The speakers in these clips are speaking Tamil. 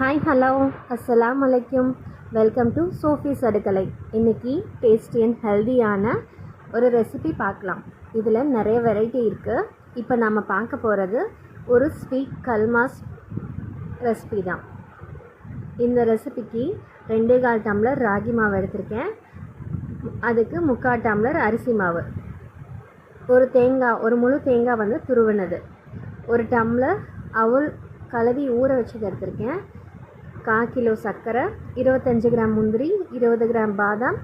ஹாய் ஹலோ அஸ்ஸலாமு அலைக்கும். வெல்கம் டு சோஃபீஸ் அடுக்கலை. இன்றைக்கி டேஸ்டி அண்ட் ஹெல்தியான ஒரு ரெசிபி பார்க்கலாம். இதில் நிறைய வெரைட்டி இருக்குது. இப்போ நாம் பார்க்க போகிறது ஒரு ஸ்வீட் கல்மாஸ் ரெசிபி தான். இந்த ரெசிபிக்கு 2.25 டம்ளர் ராகி மாவு எடுத்திருக்கேன். அதுக்கு 3/4 டம்ளர் அரிசி மாவு, ஒரு முழு தேங்காய் வந்து துருவினது, 1 டம்ளர் அவல் கலவி ஊற வச்சது எடுத்திருக்கேன், 1/4 கிலோ சர்க்கரை, 25 கிராம் முந்திரி, 20 கிராம் பாதாம்,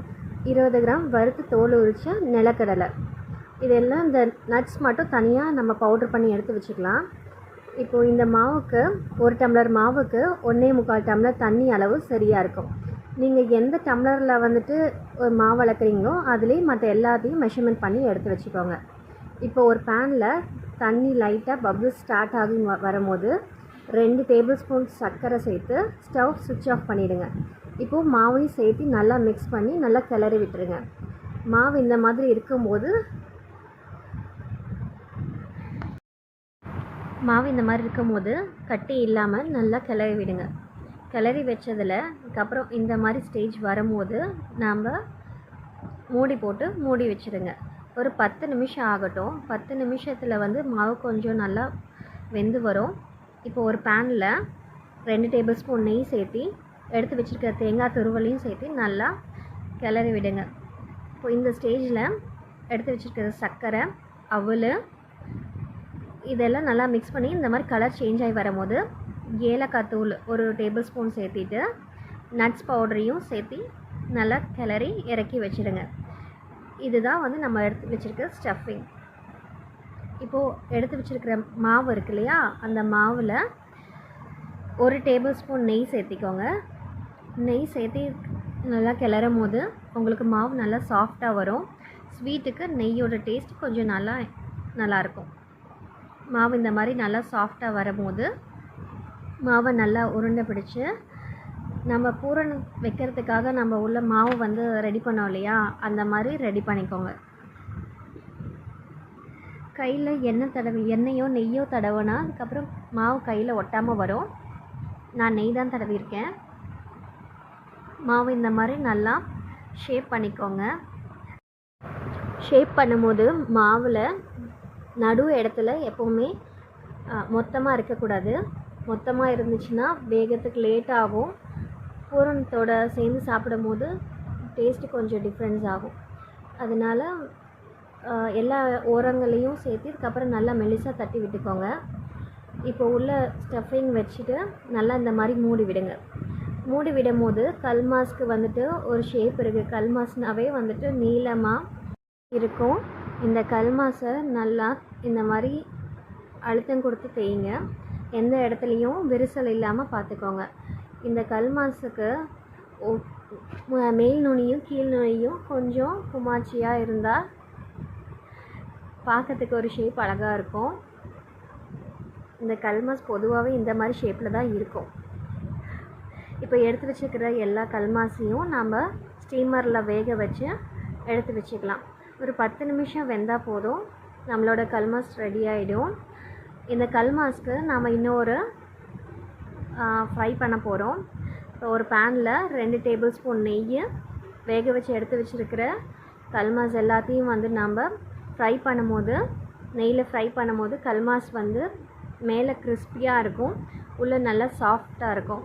20 கிராம் வறுத்து தோல் உரித்த நிலக்கடலை. இதெல்லாம் இந்த நட்ஸ் மட்டும் தனியாக நம்ம பவுட்ரு பண்ணி எடுத்து வச்சுக்கலாம். இப்போது இந்த மாவுக்கு 1 டம்ளர் மாவுக்கு 1.25 டம்ளர் தண்ணி அளவு சரியாக இருக்கும். நீங்கள் எந்த டம்ளரில் வந்துட்டு ஒரு மாவு வளர்க்குறீங்களோ அதுலேயே மற்ற எல்லாத்தையும் மெஷர்மெண்ட் பண்ணி எடுத்து வச்சுக்கோங்க. இப்போ ஒரு பேனில் தண்ணி லைட்டாக பபிள்ஸ் ஸ்டார்ட் ஆகி வரும்போது 2 டேபிள் ஸ்பூன் சர்க்கரை சேர்த்து ஸ்டவ் சுவிட்ச் ஆஃப் பண்ணிவிடுங்க. இப்போது மாவையும் சேர்த்து நல்லா மிக்ஸ் பண்ணி நல்லா கிளறி விட்டுருங்க. மாவு இந்த மாதிரி இருக்கும்போது கட்டி இல்லாமல் நல்லா கிளறி விடுங்க. கிளறி வச்சதில் அதுக்கப்புறம் இந்த மாதிரி ஸ்டேஜ் வரும்போது நாம் மூடி போட்டு மூடி வச்சுருங்க. ஒரு 10 நிமிஷம் ஆகட்டும். 10 நிமிஷத்தில் வந்து மாவு கொஞ்சம் நல்லா வெந்து வரும். இப்போ ஒரு பேனில் 2 டேபிள் ஸ்பூன் நெய் சேர்த்து எடுத்து வச்சுருக்க தேங்காய் துருவலையும் சேர்த்து நல்லா கிளறி விடுங்க. இப்போ இந்த ஸ்டேஜில் எடுத்து வச்சுருக்கிற சர்க்கரை, அவல் இதெல்லாம் நல்லா மிக்ஸ் பண்ணி இந்த மாதிரி கலர் சேஞ்ச் ஆகி வரும்போது ஏலக்காய் தூள் 1 டேபிள் ஸ்பூன் சேர்த்திட்டு நட்ஸ் பவுடரையும் சேர்த்து நல்லா கிளறி இறக்கி வச்சுடுங்க. இதுதான் வந்து நம்ம எடுத்து வச்சுருக்க ஸ்டஃபிங். இப்போது எடுத்து வச்சுருக்கிற மாவு இருக்கு இல்லையா, அந்த மாவில் 1 டேபிள் ஸ்பூன் நெய் சேர்த்திக்கோங்க. நெய் சேர்த்து நல்லா கிளறும் போது உங்களுக்கு மாவு நல்லா சாஃப்டாக வரும். ஸ்வீட்டுக்கு நெய்யோட டேஸ்ட் கொஞ்சம் நல்லாயிருக்கும். மாவு இந்த மாதிரி நல்லா சாஃப்டாக வரும்போது மாவை நல்லா உருண்டை பிடிச்சி நம்ம பூரண் வைக்கிறதுக்காக நம்ம உள்ள மாவு வந்து ரெடி பண்ணோம் இல்லையா, அந்த மாதிரி ரெடி பண்ணிக்கோங்க. கையில் எண்ணெயோ நெய்யோ தடவினா அதுக்கப்புறம் மாவு கையில் ஒட்டாமல் வரும். நான் நெய் தான் தடவிருக்கேன். மாவு இந்த மாதிரி நல்லா ஷேப் பண்ணிக்கோங்க. ஷேப் பண்ணும்போது மாவில் நடு இடத்துல எப்போவுமே மொத்தமாக இருக்கக்கூடாது. மொத்தமாக இருந்துச்சுன்னா வேகத்துக்கு லேட் ஆகும். பூரணத்தோடு சேர்ந்து சாப்பிடும் போது டேஸ்ட்டு கொஞ்சம் டிஃப்ரென்ஸ் ஆகும். அதனால் எல்லா ஓரங்களையும் சேர்த்து இதுக்கப்புறம் நல்லா மெலிசாக தட்டி விட்டுக்கோங்க. இப்போ உள்ள ஸ்டஃபிங் வச்சுட்டு நல்லா இந்த மாதிரி மூடி விடுங்க. மூடி விடும் போது கல்மாஸ்க்கு வந்துட்டு ஒரு ஷேப் இருக்குது. கல்மாஸ்னாவே வந்துட்டு நீளமாக இருக்கும். இந்த கல்மாஸை நல்லா இந்த மாதிரி அழுத்தம் கொடுத்து தேய்ங்க. எந்த இடத்துலையும் விரிசல் இல்லாமல் பார்த்துக்கோங்க. இந்த கல்மாஸுக்கு மேல் நுனியும் கீழ் நுனியும் கொஞ்சம் குமாச்சியாக இருந்தால் பார்க்கறதுக்கு ஒரு ஷேப் அழகாக இருக்கும். இந்த கல்மாஸ் பொதுவாகவே இந்த மாதிரி ஷேப்பில் தான் இருக்கும். இப்போ எடுத்து வச்சுக்கிற எல்லா கல்மாஸையும் நம்ம ஸ்டீமரில் வேக வச்சு எடுத்து வச்சுக்கலாம். ஒரு 10 நிமிஷம் வெந்தால் போதும், நம்மளோட கல்மாஸ் ரெடி ஆகிடும். இந்த கல்மாஸ்க்கு நாம் இன்னொரு ஃப்ரை பண்ண போகிறோம். இப்போ ஒரு பேனில் 2 டேபிள் ஸ்பூன் நெய், வேக வச்சு எடுத்து வச்சுருக்கிற கல்மாஸ் எல்லாத்தையும் வந்து நம்ம ஃப்ரை பண்ணும்போது நெய்யில் ஃப்ரை பண்ணும்போது கல்மாஸ் வந்து மேலே கிறிஸ்பியாக இருக்கும், உள்ளே நல்லா சாஃப்டாக இருக்கும்.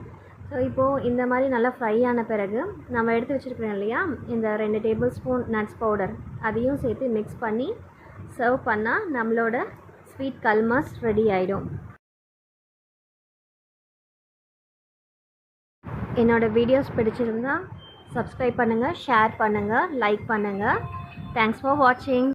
ஸோ இப்போது இந்த மாதிரி நல்லா ஃப்ரை ஆன பிறகு நம்ம எடுத்து வச்சுருக்கிறோம் இல்லையா, இந்த 2 டேபிள் ஸ்பூன் நட்ஸ் பவுடர் அதையும் சேர்த்து மிக்ஸ் பண்ணி சர்வ் பண்ணால் நம்மளோட ஸ்வீட் கல்மாஸ் ரெடி ஆகிடும். என்னோடய வீடியோஸ் பிடிச்சிருந்தால் சப்ஸ்கிரைப் பண்ணுங்கள், ஷேர் பண்ணுங்கள், லைக் பண்ணுங்கள். தேங்க்ஸ் ஃபார் வாட்சிங்.